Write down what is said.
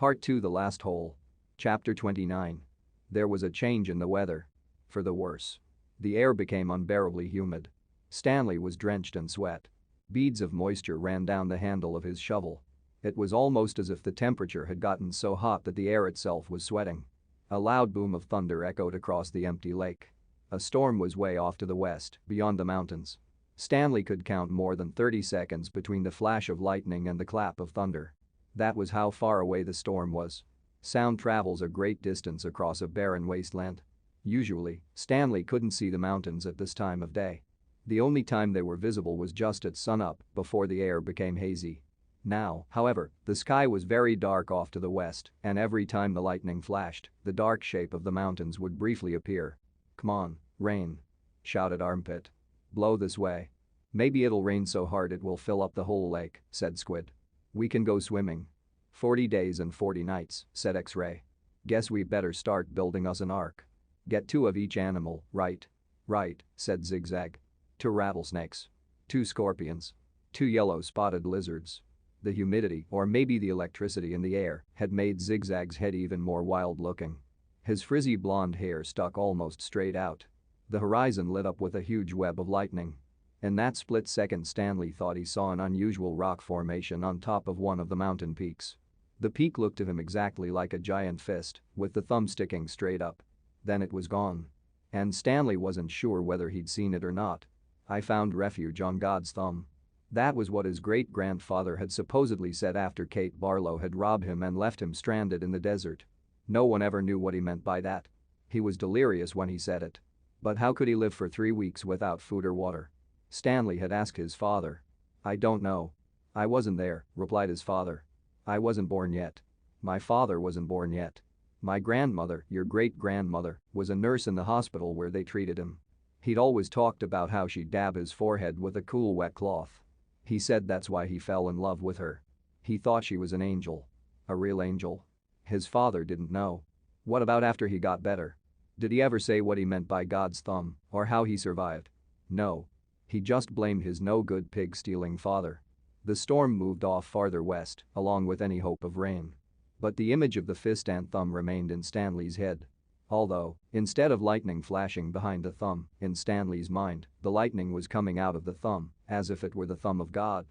Part 2 The Last Hole. Chapter 29. There was a change in the weather. For the worse. The air became unbearably humid. Stanley was drenched in sweat. Beads of moisture ran down the handle of his shovel. It was almost as if the temperature had gotten so hot that the air itself was sweating. A loud boom of thunder echoed across the empty lake. A storm was way off to the west, beyond the mountains. Stanley could count more than 30 seconds between the flash of lightning and the clap of thunder. That was how far away the storm was. Sound travels a great distance across a barren wasteland. Usually, Stanley couldn't see the mountains at this time of day. The only time they were visible was just at sunup, before the air became hazy. Now, however, the sky was very dark off to the west, and every time the lightning flashed, the dark shape of the mountains would briefly appear. "Come on, rain," shouted Armpit. "Blow this way. Maybe it'll rain so hard it will fill up the whole lake," said Squid. "We can go swimming." 40 days and 40 nights, said X-Ray. "Guess we better start building us an ark. Get 2 of each animal, right?" "Right," said Zigzag. 2 rattlesnakes. 2 scorpions. 2 yellow-spotted lizards. The humidity, or maybe the electricity in the air, had made Zigzag's head even more wild-looking. His frizzy blonde hair stuck almost straight out. The horizon lit up with a huge web of lightning. In that split second, Stanley thought he saw an unusual rock formation on top of one of the mountain peaks. The peak looked to him exactly like a giant fist, with the thumb sticking straight up. Then it was gone. And Stanley wasn't sure whether he'd seen it or not. "I found refuge on God's thumb." That was what his great-grandfather had supposedly said after Kate Barlow had robbed him and left him stranded in the desert. No one ever knew what he meant by that. He was delirious when he said it. But how could he live for 3 weeks without food or water? Stanley had asked his father. "I don't know. I wasn't there," replied his father. "I wasn't born yet. My father wasn't born yet. My grandmother, your great-grandmother, was a nurse in the hospital where they treated him. He'd always talked about how she'd dab his forehead with a cool wet cloth. He said that's why he fell in love with her. He thought she was an angel. A real angel." His father didn't know. What about after he got better? Did he ever say what he meant by God's thumb, or how he survived? No. He just blamed his no-good pig-stealing father. The storm moved off farther west, along with any hope of rain. But the image of the fist and thumb remained in Stanley's head. Although, instead of lightning flashing behind the thumb, in Stanley's mind, the lightning was coming out of the thumb, as if it were the thumb of God.